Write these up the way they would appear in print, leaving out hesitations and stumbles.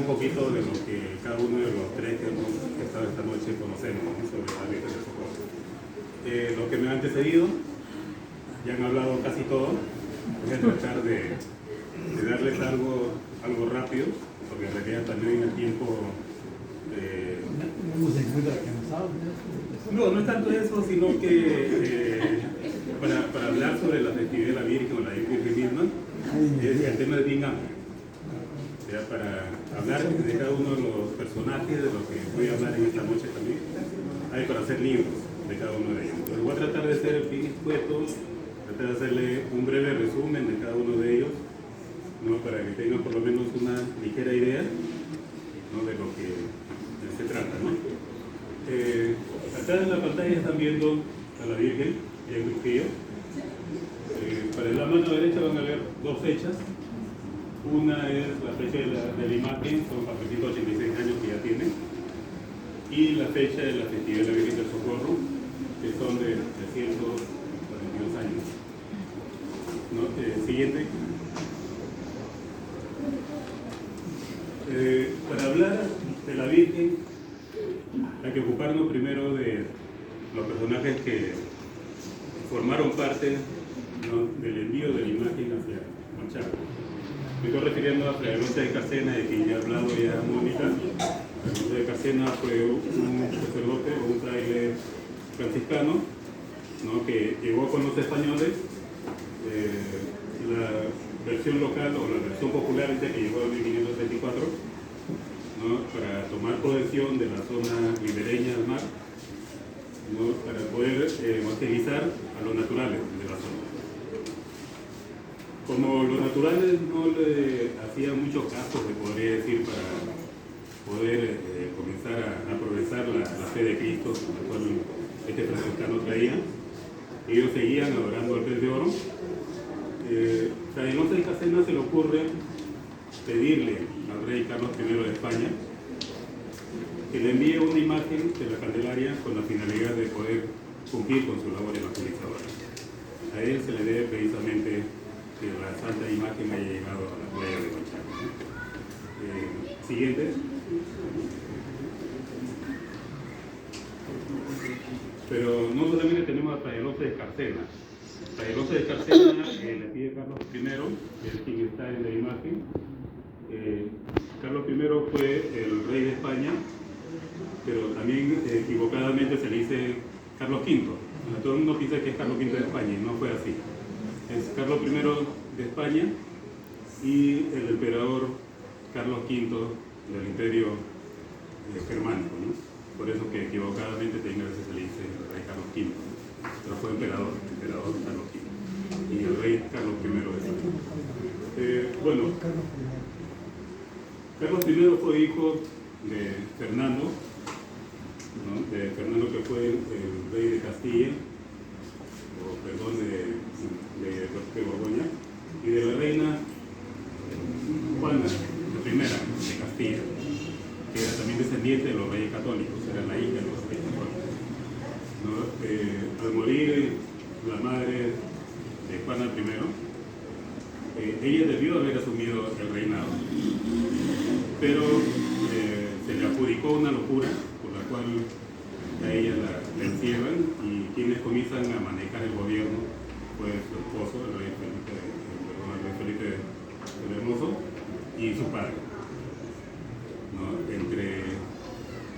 poquito de lo que cada uno de los tres que hemos estado esta noche conocemos, ¿no?, sobre la Virgen del Socorro. Los que me han antecedido ya han hablado casi todo. Voy a tratar de darles algo rápido, porque en realidad también el tiempo... no es tanto eso, sino que para hablar sobre la festividad de la Virgen o la Virgen misma, el tema es bien amplio. O sea, para hablar de cada uno de los personajes de los que voy a hablar en esta noche también, hay para hacer libros de cada uno de ellos. Entonces voy a tratar de ser bien expuesto, tratar de hacerle un breve resumen de cada uno de ellos, ¿no?, para que tengan por lo menos una ligera idea, ¿no?, de lo que se trata, ¿no? Acá en la pantalla están viendo a la Virgen en Trujillo. Para la mano derecha van a ver dos fechas. Una es la fecha de la imagen, son 486 años que ya tiene, y la fecha de la festividad de la Virgen del Socorro, que son de 342 años. ¿No? Siguiente. Para hablar de la Virgen hay que ocuparnos primero de los personajes que formaron parte, ¿no?, del envío de la imagen hacia Manchaco. Me estoy refiriendo a Fray Alonso de Carcena, de quien ya ha hablado ya Mónica. Fray Alonso de Carcena fue un sacerdote o un fraile franciscano, ¿no?, que llegó con los españoles. La versión local o la versión popular dice que llegó en 1534, ¿no?, para tomar posesión de la zona ribereña al mar, ¿no?, para poder evangelizar a los naturales de la zona. Como los naturales no le hacían mucho caso, se podría decir, para poder comenzar a progresar la fe de Cristo, la cual este franciscano traía, ellos seguían adorando al pez de oro. Fray Alonso de Carcena se le ocurre pedirle al rey Carlos I de España que le envíe una imagen de la Candelaria con la finalidad de poder cumplir con su labor evangelizadora. A él se le debe precisamente que la santa imagen haya llegado a la playa de Manchaco, ¿no? Siguiente. Pero no solamente tenemos a Fray Alonso de Carcena. Fray Alonso de Carcena le pide a Carlos I, que es quien está en la imagen. Carlos I fue el rey de España, pero también equivocadamente se le dice Carlos V. Todo el mundo piensa que es Carlos V de España y no fue así. Es Carlos I de España y el emperador Carlos V del Imperio Germánico, ¿no? Por eso que equivocadamente a veces se le dice el rey Carlos V, pero fue emperador Carlos V y el rey Carlos I de España. Bueno, Carlos I fue hijo de Fernando, ¿no?, de Fernando, que fue el rey de Castilla, o perdón, de Borgoña, y de la reina Juana I de Castilla, que era también descendiente de los reyes católicos, era la hija de los reyes católicos, ¿no? Al morir la madre de Juana I, ella debió haber asumido el reinado, pero se le adjudicó una locura por la cual a ella la encierran, y quienes comienzan a manejar el gobierno fue su esposo, el rey Felipe el Hermoso, y su padre, ¿no?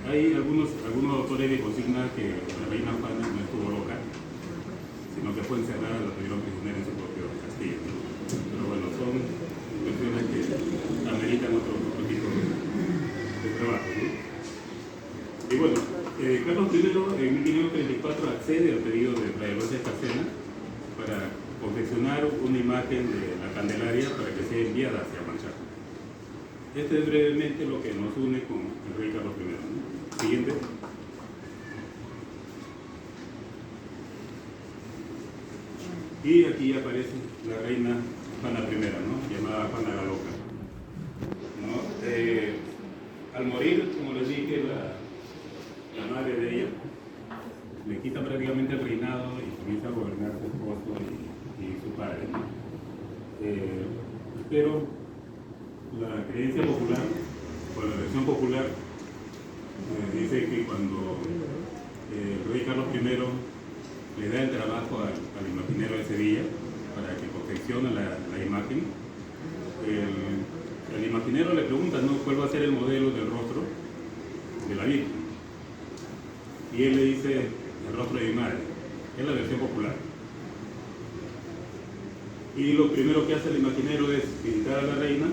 Hay algunos autores que consignan que la reina Juana no estuvo loca, sino que fue encerrada, la tuvieron prisionera en su propio castillo, ¿no? Pero bueno, son cuestiones que ameritan otro tipo de trabajo, ¿no? Y bueno, Carlos I en 1534 accede al pedido de Fray Alonso de Carcena para confeccionar una imagen de la Candelaria para que sea enviada hacia Manchaco. Este es brevemente lo que nos une con el rey Carlos I, ¿no? Siguiente. Y aquí aparece la reina Juana I, ¿no?, llamada Juana la Loca, ¿no? Al morir, como les dije, la madre de ella le quita prácticamente el reinado y comienza a gobernar su esposo y su padre, ¿no? Pero la creencia popular, con dice que cuando el rey Carlos I le da el trabajo al imaginero de Sevilla para que confeccione la imagen, el imaginero le pregunta, ¿no?, cuál va a ser el modelo del rostro de la Virgen. Y él le dice, el rostro de mi madre. Es la versión popular. Y lo primero que hace el imaginero es pintar a la reina,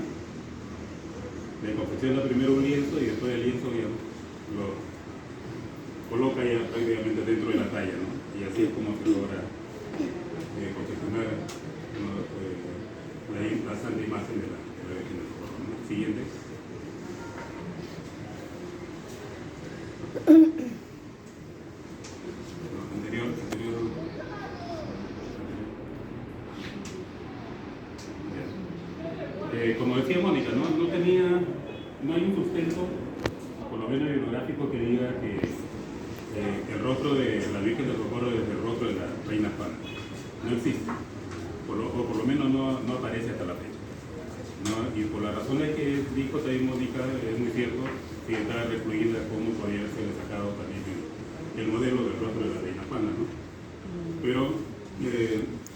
le confecciona primero un lienzo y después el lienzo, digamos, lo coloca ya prácticamente dentro de la talla, ¿no? Y así es como se logra confeccionar, ¿no?, la santa imagen de la Virgen del Socorro, ¿no? Siguiente. Anterior. Como decía Mónica, no hay un sustento, por lo menos bibliográfico, que diga que el rostro de la Virgen del Socorro es el rostro de la reina Juana. No existe, o por lo menos no aparece hasta la fecha, ¿no? Y por las razones que dijo también Mónica, es muy cierto, si estaba recluida, cómo podía ser sacado también el modelo del rostro de la reina Juana, ¿no? Pero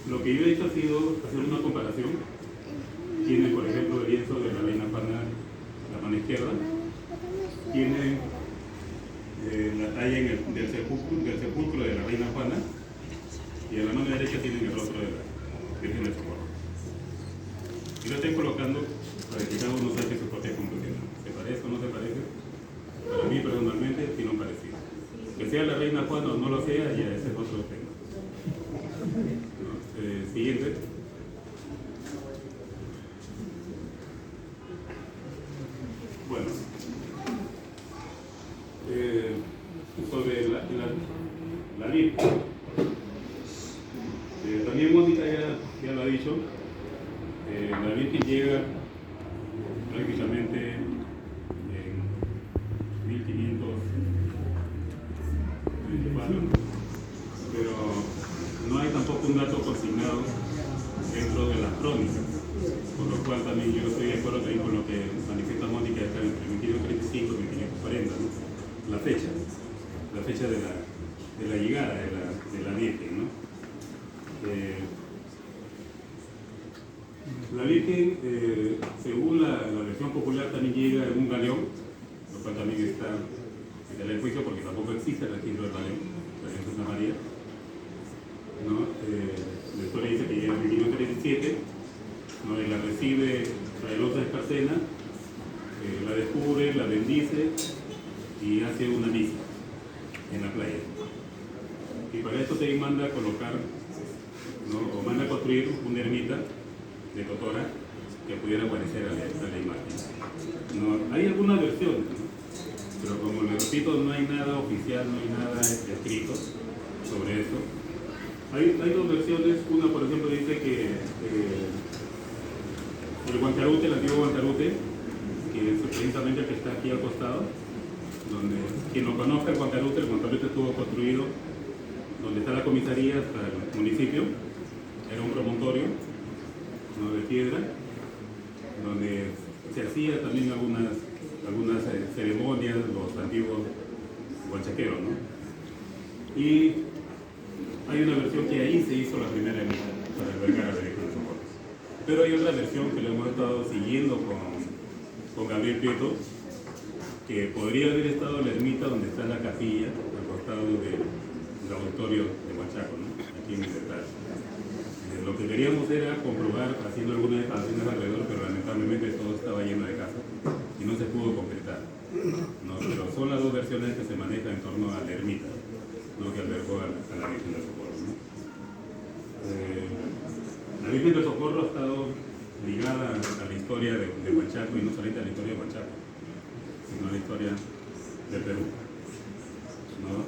lo que yo he hecho ha sido hacer una comparación. Tiene, por ejemplo, el lienzo de la reina Juana, la mano izquierda, tiene la talla del sepulcro de la reina Juana, y en la mano derecha tienen el rostro de la Virgen del Socorro. Y lo estoy colocando para que cada uno saque su propia conclusión. ¿Se parece o no se parece? Para mí, personalmente, tiene un parecido. Que sea la reina Juana o no lo sea, ya ese es otro tema. ¿No? Siguiente. Bueno, sobre la Virgen. También Mónica ya lo ha dicho. La Virgen llega prácticamente en 1524, pero no hay tampoco un dato consignado dentro de las crónicas, por lo cual también yo estoy de acuerdo también con lo que manifiesta Mónica, está entre 1535 y 1540, ¿no? La fecha de la llegada de la Virgen, ¿no? La Virgen, según la versión popular, también llega en un galeón, lo cual también está en el juicio porque tampoco existe el registro del galeón, la de Santa María, ¿no? La historia dice que llega en 1537, ¿no?, y la recibe Frailosa de Escarcena, la descubre, la bendice y hace una misa en la playa. Y para esto se manda a colocar, ¿no?, o manda a construir una ermita de totora que pudiera parecer a la imagen, ¿no? Hay algunas versiones, ¿no?, pero como les repito, no hay nada oficial, no hay nada escrito sobre eso. Hay dos versiones. Una, por ejemplo, dice que el Huancarute, el antiguo Huancarute, que es precisamente el que está aquí al costado, donde quien no conozca el Huancarute estuvo construido donde está la comisaría hasta el municipio. Era un promontorio, ¿no?, de piedra, donde se hacía también algunas ceremonias, los antiguos huachaqueros, ¿no? Y hay una versión que ahí se hizo la primera ermita para albergar a la Virgen del Socorro. Pero hay otra versión que lo hemos estado siguiendo con Gabriel Prieto, que podría haber estado la ermita donde está la capilla, al costado del auditorio de Huachaco, ¿no?, aquí en el central. Lo que queríamos era comprobar haciendo algunas excavaciones alrededor, pero lamentablemente todo estaba lleno de casas y no se pudo concretar, ¿no? Pero son las dos versiones que se manejan en torno a la ermita, ¿no?, que albergó a la Virgen del Socorro, ¿no? La Virgen del Socorro ha estado ligada a la historia de Huachaco, y no solamente a la historia de Huachaco, sino a la historia de Perú, ¿no?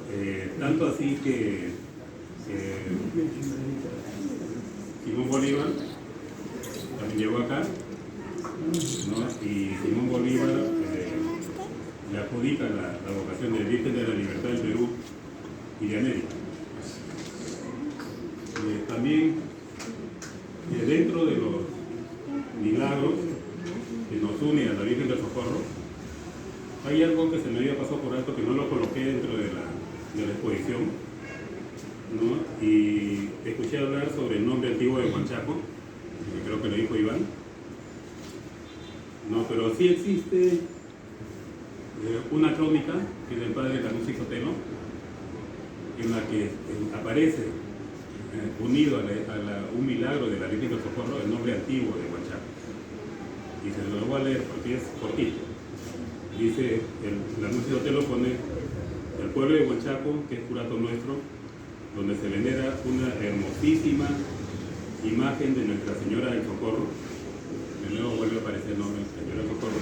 Tanto así que Simón Bolívar también llegó acá, ¿no?, y Simón Bolívar le adjudica la vocación de Virgen de la Libertad del Perú y de América. También dentro de los milagros que nos une a la Virgen del Socorro Hay algo que se me había pasado por alto que no lo coloqué dentro de la exposición, ¿no? Y escuché hablar sobre el nombre antiguo de Huanchaco, que creo que lo dijo Iván, ¿no? Pero sí existe una crónica que es del padre Lanús y Sotelo, en la que aparece unido a un milagro de la Virgen del Socorro el nombre antiguo de Huanchaco. Y se lo voy a leer porque es cortito. Dice, Lanús y Sotelo pone: el pueblo de Huanchaco, que es curato nuestro, donde se venera una hermosísima imagen de Nuestra Señora del Socorro. De nuevo vuelve a aparecer el nombre de Nuestra Señora del Socorro.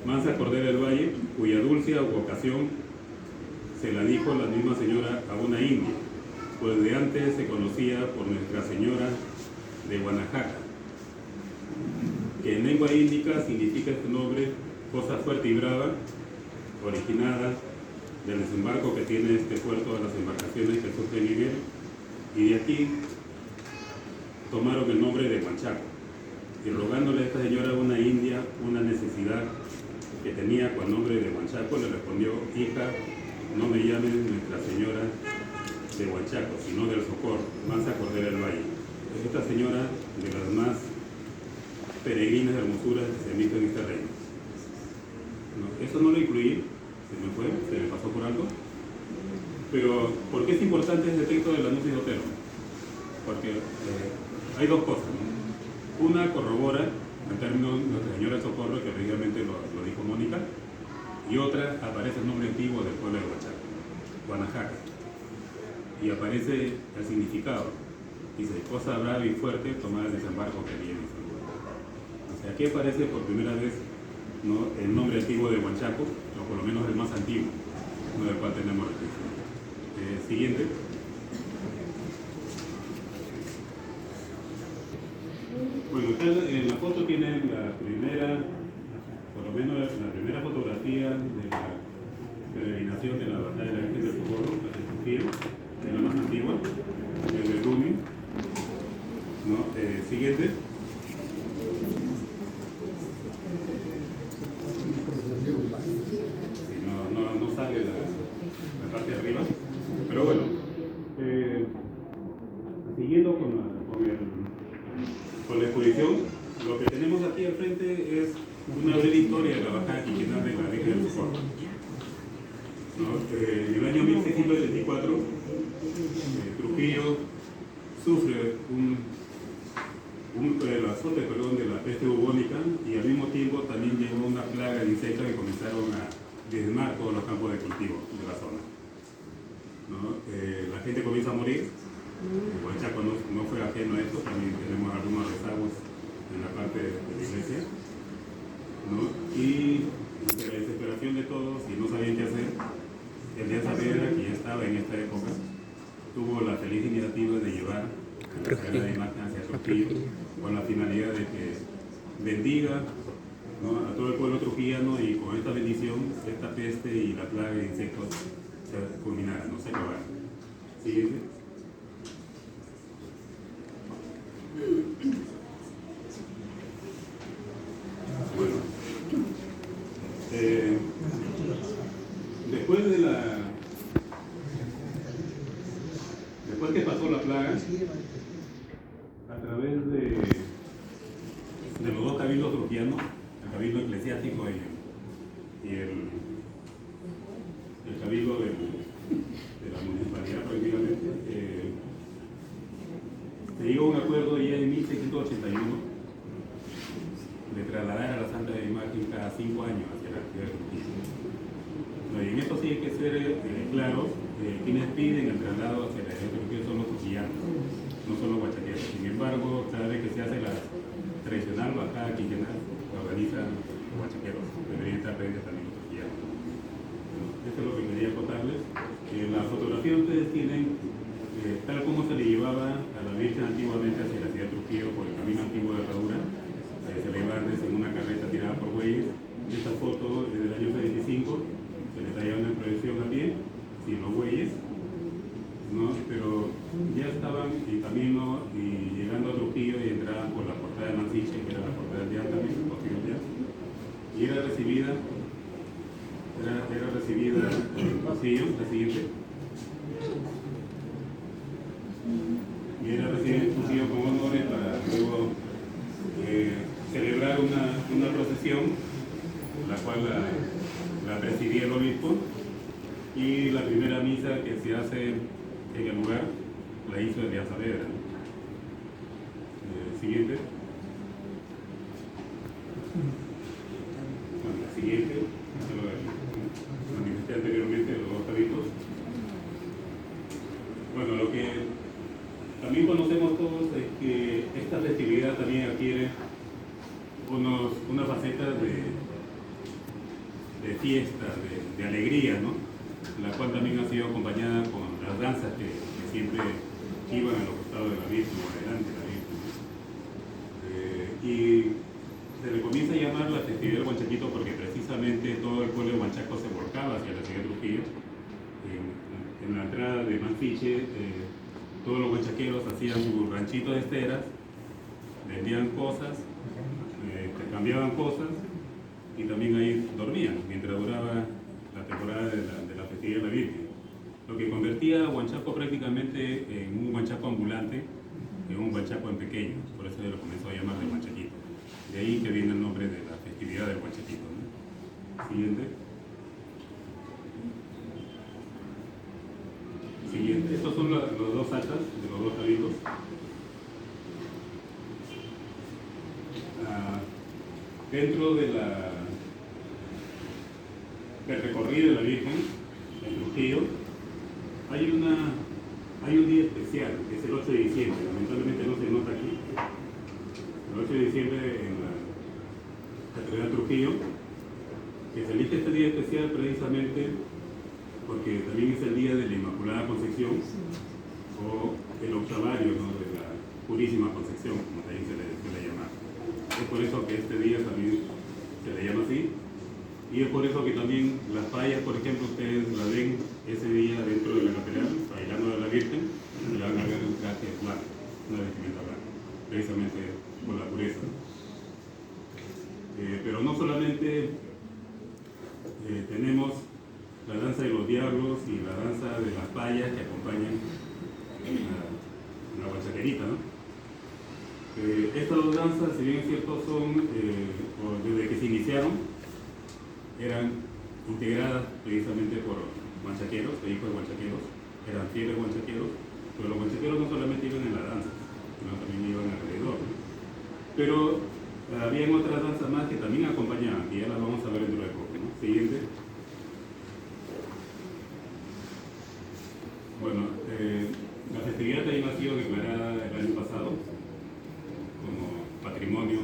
Mansa Cordera del Valle, cuya dulce vocación se la dijo la misma señora a una india, pues de antes se conocía por Nuestra Señora de Guanajaca, que en lengua índica significa este nombre cosa fuerte y brava, originada del desembarco que tiene este puerto de las embarcaciones que surgen Miguel, y de aquí tomaron el nombre de Huanchaco, y rogándole a esta señora una india una necesidad que tenía con el nombre de Huanchaco, le respondió: hija, no me llames Nuestra Señora de Huanchaco, sino del Socorro, Mansa Cordera del Valle. Es esta señora de las más peregrinas hermosuras que se han visto en este reino. No, eso no lo incluí, se me pasó por algo. Pero, ¿por qué es importante este texto de Lanús y Sotelo? Porque hay dos cosas, ¿no? Una corrobora en términos de Nuestra Señora del Socorro, que previamente lo dijo Mónica, y otra, aparece el nombre antiguo del pueblo de Huanchaco, Guanajaca, y aparece el significado. Dice: cosa brava y fuerte, tomada el desembarco que viene. O sea, aquí aparece por primera vez, ¿no?, el nombre antiguo de Huanchaco, o por lo menos el más antiguo, ¿no?, del cual tenemos registro. Siguiente. Bueno, en la foto tienen la primera, por lo menos la primera fotografía de la peregrinación de la batalla de la Virgen del Socorro, la de Trujillo, es la más antigua, es de Rumi, ¿no? Siguiente. Sí, no sale la parte de arriba, pero bueno, siguiendo con la exposición, lo que tenemos aquí al frente es una breve historia de la bajada quinquenal de la Virgen del Socorro. ¿No? En el año 1674, Trujillo sufre el azote de la peste bubónica, y al mismo tiempo también llegó una plaga de insectos que comenzaron a diezmar todos los campos de cultivo de la zona. ¿No? La gente comienza a morir. Huanchaco no fue ajeno a esto, también tenemos algunos rezagos en la parte de la iglesia, ¿no? Y ante la desesperación de todos y no sabían qué hacer, Elías Saavedra, que ya estaba en esta época, tuvo la feliz iniciativa de llevar a la Sagrada Imagen hacia Trujillo, con la finalidad de que bendiga, ¿no?, a todo el pueblo trujillano, y con esta bendición, esta peste y la plaga de insectos se culminara, no se acabara. Siguiente. Bueno, después que pasó la plaga, a través de los dos cabildos trujillanos, el cabildo eclesiástico y el cabildo de la municipalidad, prácticamente, se llegó a un acuerdo ya en 1681 de trasladar a la Santa Imagen cada 5 años hacia la ciudad de Trujillo. No, y en esto sí hay que ser claros, quienes piden el traslado hacia la ciudad de Trujillo son los trujillanos, no son los huachaqueros. Sin embargo, cada vez que se hace la tradicional bajada quinquenal, la organizan los huachaqueros, deberían estar presentes también los trujillanos. Bueno, esto es lo que quería contarles. En la fotografía ustedes tienen tal como se le llevaba a la Virgen antiguamente hacia la ciudad de Trujillo por el camino antiguo de Herradura, se le llevaba en una carreta tirada por bueyes. Esta foto es del año 75, se le tallaba una proyección a pie, sin los bueyes, ¿no? Pero ya estaban en camino y llegando a Trujillo, y entraban por la portada de Mansiche, que era la portada del día también, y era recibida recibida en el pasillo, la siguiente. Y era recibida en el pasillo con honores para luego celebrar una procesión, la cual la presidía el obispo, y la primera misa que se hace en el lugar la hizo Elian Saavedra. Siguiente. Bueno, la siguiente, lo manifesté anteriormente, los dos tabitos. Bueno, lo que también conocemos todos es que esta festividad también adquiere una faceta de fiesta, de alegría, ¿no? La cual también ha sido acompañada con las danzas que siempre iban a los costados de la Virgen o adelante de la Virgen, ¿no? Y se le comienza a llamar la festividad del Huanchaquito porque precisamente todo el pueblo de Huanchaco se volcaba hacia la ciudad de Trujillo. En la entrada de Manfiche, todos los huanchaqueros hacían su ranchito de esteras, vendían cosas, cambiaban cosas y también ahí dormían mientras duraba la temporada de la festividad de la Virgen. Lo que convertía a Huanchaco prácticamente en un Huanchaco ambulante, en un Huanchaco en pequeño, por eso se lo comenzó a llamar de Huanchaquito. De ahí que viene el nombre de la festividad del Huanchaquito, ¿no? Siguiente. Siguiente. Estos son los dos actas de los dos cabildos. Dentro del recorrido de la Virgen en Trujillo hay un día especial, que es el 8 de diciembre. Lamentablemente no se nota aquí. El 8 de diciembre en la Catedral de Trujillo, que se elige este día especial precisamente porque también es el día de la Inmaculada Concepción, o el octavario, ¿no?, de la Purísima Concepción, como también se le llama. Es por eso que este día también se le llama así, y es por eso que también las payas, por ejemplo, ustedes la ven ese día dentro de la catedral, bailando de la Virgen, y la van a ver un traje blanco, una vestimenta blanca, precisamente por la pureza. Pero no solamente tenemos la danza de los diablos y la danza de las payas que acompañan la huanchaquerita, ¿no? Estas dos danzas, si bien es cierto, son, desde que se iniciaron, eran integradas precisamente por huanchaqueros, hijos de huanchaqueros, eran fieles huanchaqueros, pero los huanchaqueros no solamente iban en la danza, sino también iban alrededor, ¿no? Pero habían otras danzas más que también acompañaban, y ya las vamos a ver dentro de poco, ¿no? Siguiente. Bueno, la festividad también ha sido declarada el año pasado como Patrimonio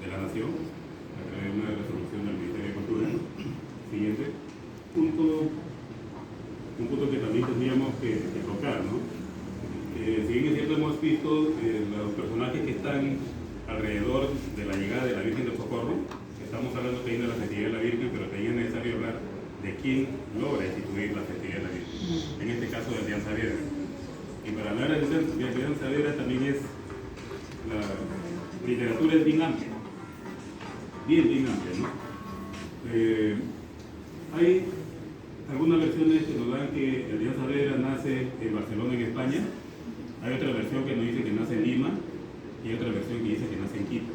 de la Nación a través de una resolución del Ministerio de Cultura. Siguiente. Un punto que también tendríamos que tocar, ¿no? Si bien es cierto, hemos visto los personajes que están alrededor de la llegada de la Virgen del Socorro. Estamos hablando también de la festividad de la Virgen, pero también es necesario hablar de quién logra instituir la festividad de la Virgen. En este caso de Elian Saavedra. Y para hablar de Elian Saavedra también es, la literatura es bien amplia, bien amplia, ¿no? Hay algunas versiones que nos dan que Elian Saavedra nace en Barcelona, en España. Hay otra versión que nos dice que nace en Lima y otra versión que dice que nace en Quito.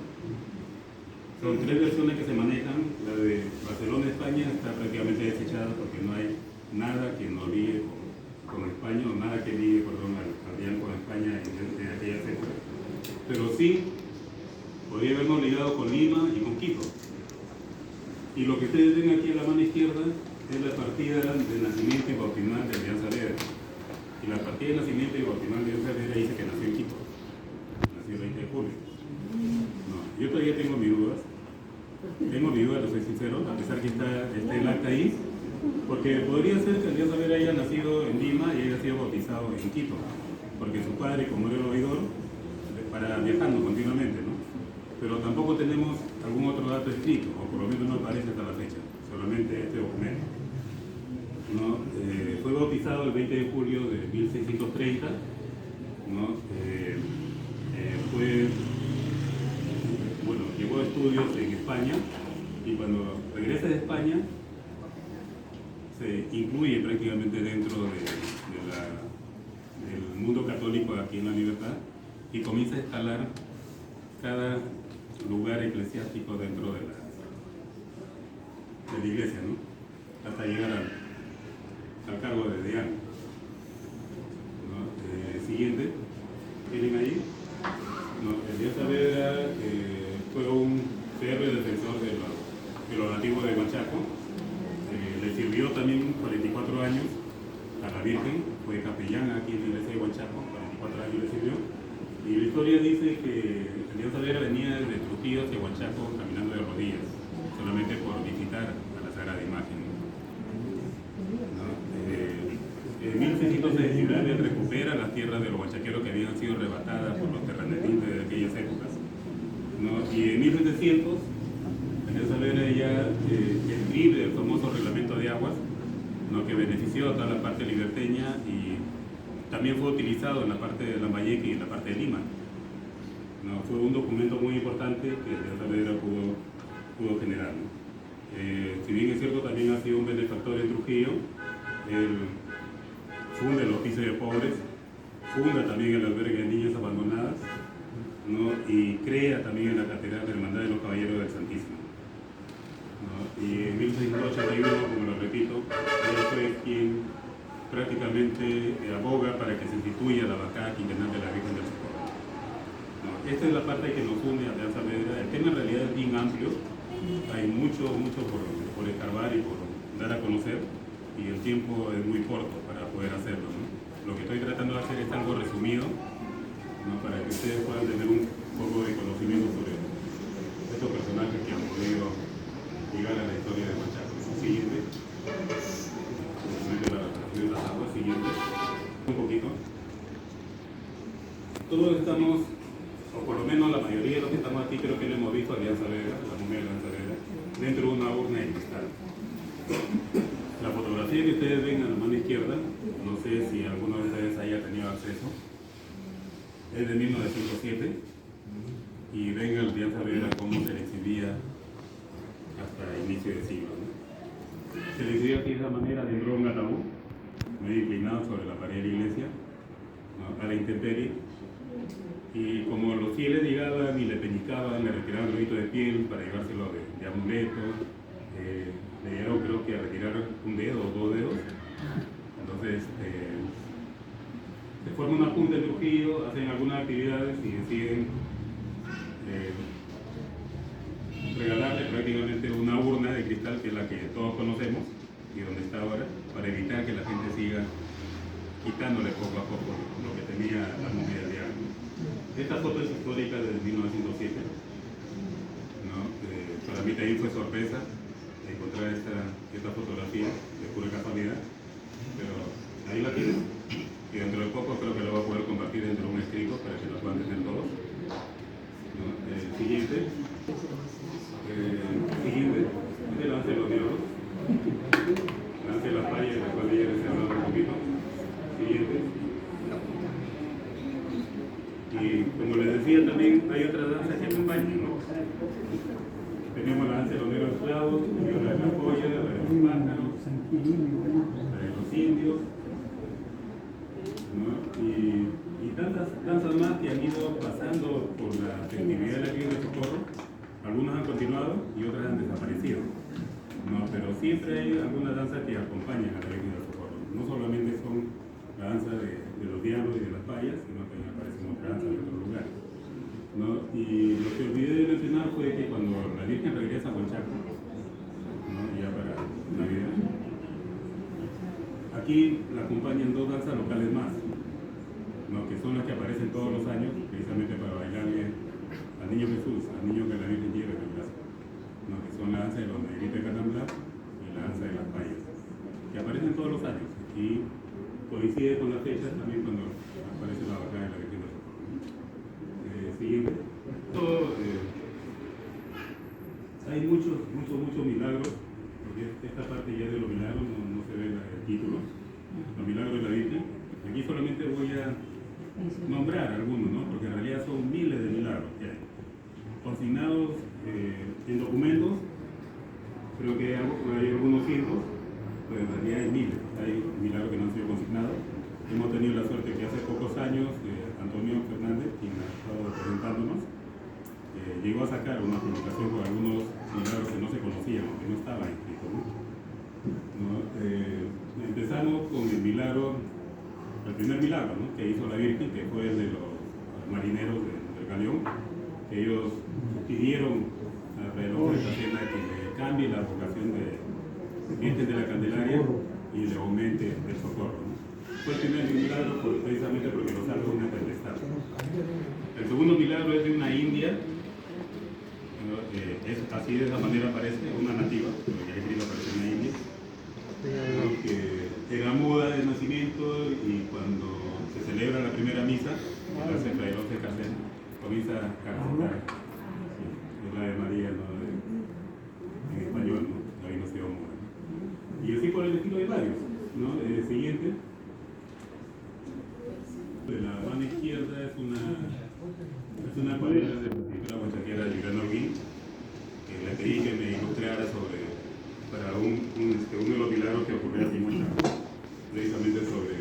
Son tres versiones que se manejan. La de Barcelona, España, está prácticamente desechada porque no hay nada que nos ligue con España, o nada que ligue, perdón, al con España en aquella época. Pero sí podría habernos ligado con Lima y con Quito. Y lo que ustedes ven aquí a la mano izquierda es la partida de nacimiento y bautismal de Elian Saavedra. Y la partida de nacimiento y bautismal de Elian Saavedra dice que nació en Quito. Nació el 20 de julio. No, yo todavía tengo mis dudas. Tengo mi duda, lo soy sincero, a pesar que está el acta ahí, porque podría ser que Elian Saavedra haya nacido en Lima y haya sido bautizado en Quito, porque su padre, como era el oidor, para viajando continuamente, ¿no? Pero tampoco tenemos algún otro dato escrito, o por lo menos no aparece hasta la fecha, solamente este documento, ¿no? Fue bautizado el 20 de julio de 1630, ¿no? Llevó estudios en España, y cuando regresa de España se incluye prácticamente dentro del mundo católico aquí en La Libertad y comienza a escalar cada lugar eclesiástico dentro de la iglesia, ¿no? Hasta llegar al cargo de deán, ¿no? Siguiente, ¿tienen ahí? No, Elías Saavedra fue un férreo defensor de lo nativo de Huanchaco. Le sirvió también 44 años a la Virgen, fue capellán aquí en la iglesia de Huanchaco, 44 años le sirvió. Y la historia dice que Elías Saavedra venía desde Trujillo hacia Huanchaco caminando de rodillas, solamente por visitar a la Sagrada Imagen, ¿no? En 1619 recupera las tierras de los huanchaqueros que habían sido arrebatadas por los terratenientes de aquellas épocas, ¿no? Y en 1700 Elías Saavedra ya escribe el famoso reglamento de aguas, ¿no? Que benefició a toda la parte liberteña y también fue utilizado en la parte de Lambayeque y en la parte de Lima, ¿no? Fue un documento muy importante que Elías Saavedra pudo generar, ¿no? Si bien es cierto, también ha sido un benefactor en Trujillo. Él funda el Hospicio de Pobres, funda también el albergue de niñas abandonadas, ¿no? Y crea también la Catedral de la Hermandad de los Caballeros del Santísimo, ¿no? Y en 1681, como lo repito, él fue quien prácticamente aboga para que se instituya la Bancada Quinquenal de la Virgen del Socorro, ¿no? Esta es la parte que nos une a Elías Saavedra. El tema en realidad es bien amplio, hay mucho por escarbar y por dar a conocer, y el tiempo es muy corto para poder hacerlo, ¿no? Lo que estoy tratando de hacer es algo resumido, ¿no? Para que ustedes puedan tener un poco de conocimiento sobre estos personajes que han podido llegar a la historia de Huanchaco. Siguiente. Las aguas, siguiente. Un poquito. Todos estamos, o por lo menos la mayoría de los que estamos aquí, creo que lo hemos visto a Elías Saavedra, la momia de Elías Saavedra, dentro de una urna de cristal. La fotografía que ustedes ven a la mano izquierda, no sé si alguno de ustedes haya tenido acceso, es de 1907, y ven al Elías Saavedra cómo se le exhibía hasta inicio de siglo, ¿no? Se le exhibía aquí de esa manera, dentro de un ataúd, medio inclinado sobre la pared de la iglesia, ¿no? A la intemperie, y como los fieles llegaban y le pellizcaban, le retiraban el grito de piel para llevárselo de amuleto, le llegaron creo que a retirar un dedo o 2 dedos. Entonces se forma una junta en Trujillo, hacen algunas actividades y deciden regalarle prácticamente una urna de cristal, que es la que todos conocemos y donde está ahora, para evitar que la gente siga quitándole poco a poco lo que tenía la momia de diablo. Esta foto es histórica del 1907, ¿no? Para mí también fue sorpresa encontrar esta fotografía de pura casualidad, pero ahí la tienen, y dentro de poco creo que lo voy a poder compartir dentro de un escrito para que lo puedan tener todos, ¿no? Siguiente. Siguiente. Este lance de los diablos, lance de las payas, de la cual ya les he hablado un poquito. Siguiente. Y como les decía, también hay otras danzas que acompañan, ¿no? Tenemos la danza de los negros esclavos, tenemos la de la joya, la de los pájaros, la de los indios, ¿no? Y tantas danzas más que han ido pasando por la festividad de la Virgen del Socorro. Algunas han continuado y otras han desaparecido, ¿no? Pero siempre hay algunas danzas que acompañan a la Virgen del Socorro. No solamente son la danza de los diablos y de las payas, sino que aparecen otras danzas en otros lugares, ¿no? Y lo que olvidé de mencionar fue que cuando la Virgen regresa a Huanchaco, ¿no? Ya para Navidad, aquí la acompañan 2 danzas locales más, ¿no? Que son las que aparecen todos los años, precisamente para bailarle al niño Jesús, al niño que la Virgen lleva en el brazo, ¿no? Que son la danza de los negritos de Canambla y la danza de las payas, que aparecen todos los años y coincide con las fechas también cuando aparece la bajada de la Virgen del Socorro. Siguiente. Hay muchos milagros, porque esta parte ya de los milagros no se ve el título, los milagros de la Virgen. Aquí solamente voy a nombrar algunos, ¿no? Porque en realidad son miles de milagros que hay, consignados en documentos. Creo que hay algunos cientos, pero en realidad llegó a sacar una publicación con algunos milagros que no se conocían, que no estaban escritos, ¿no? Empezamos con el milagro, el primer milagro, ¿no?, que hizo la Virgen, que fue el de los marineros del galeón, que ellos pidieron al reloj de la cena que le cambie la vocación de Virgen de la Candelaria y le aumente el socorro, ¿no? Fue el primer milagro precisamente porque lo salva una tempestad. El segundo milagro es de una india, ¿no? Es así, de esa manera aparece, una nativa, porque el escrito aparece una india, ¿no?, que era muda de nacimiento, y cuando se celebra la primera misa, que la hace Fray José Casel, comienza a cantar, ¿sí?, es la de María, ¿no?, en español, ¿no?, ahí no se muda. Y así por el estilo de varios, ¿no? Siguiente. De la mano izquierda es una acuarela de la guachaquera de Gran Orguín, que le pedí que me ilustrara para uno de los milagros que ocurrió aquí en Huanchaco, precisamente sobre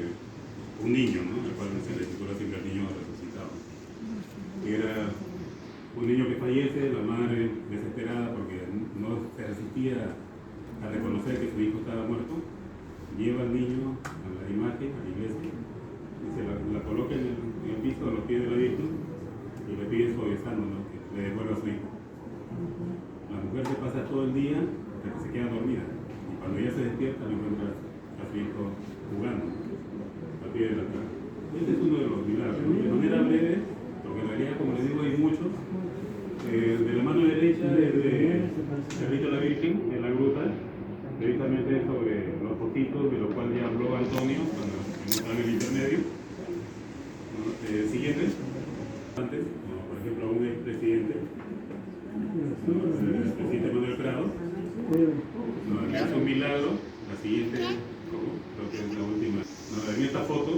un niño, ¿no?, al cual se le titula siempre el niño resucitado. Era un niño que fallece, la madre desesperada porque no se resistía a reconocer que su hijo estaba muerto, lleva al niño a la imagen, a la iglesia, y se la coloca en el piso a los pies de la Virgen y le pide suavizando, ¿no?, que le devuelva a su hijo. La mujer se pasa todo el día hasta que se queda dormida, y cuando ella se despierta no encuentra a su hijo jugando al pie de la cama. Este es uno de los milagros, ¿no?, de manera breve, porque en realidad, como les digo, hay muchos. De la mano derecha es de Cerrito la Virgen, en la gruta, precisamente sobre los potitos, de los cuales ya habló Antonio cuando estaba en el intermedio, ¿no? Siguiente, antes, como por ejemplo a un expresidente, ¿no?, el presidente Manuel Prado, ¿no?, que hace un milagro. La siguiente, creo que es la última, ¿no?, en esta foto